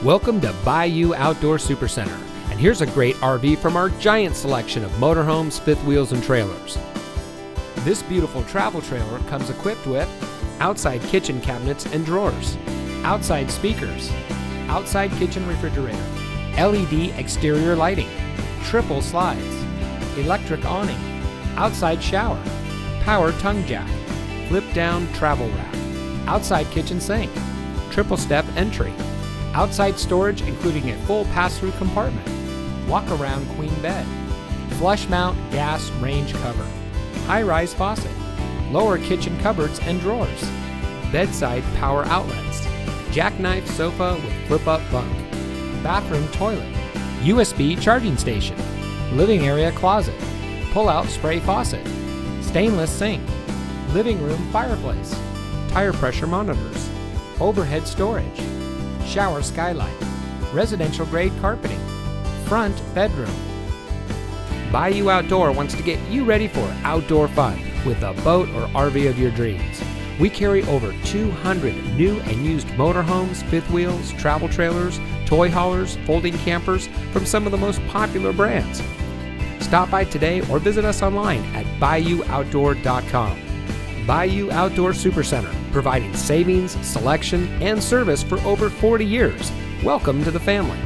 Welcome to Bayou Outdoor Supercenter, and here's a great RV from our giant selection of motorhomes, fifth wheels, and trailers. This beautiful travel trailer comes equipped with outside kitchen cabinets and drawers, outside speakers, outside kitchen refrigerator, LED exterior lighting, triple slides, electric awning, outside shower, power tongue jack, flip down travel rack, outside kitchen sink, triple step entry, outside storage including a full pass-through compartment, walk-around queen bed, flush mount gas range cover, high-rise faucet, lower kitchen cupboards and drawers, bedside power outlets, jackknife sofa with flip-up bunk, bathroom toilet, USB charging station, living area closet, pull-out spray faucet, stainless sink, living room fireplace, tire pressure monitors, overhead storage, shower skylight, residential grade carpeting, front bedroom. Bayou Outdoor wants to get you ready for outdoor fun with a boat or RV of your dreams. We carry over 200 new and used motorhomes, fifth wheels, travel trailers, toy haulers, folding campers from some of the most popular brands. Stop by today or visit us online at BayouOutdoor.com. Bayou Outdoor Supercenter, providing savings, selection, and service for over 40 years. Welcome to the family.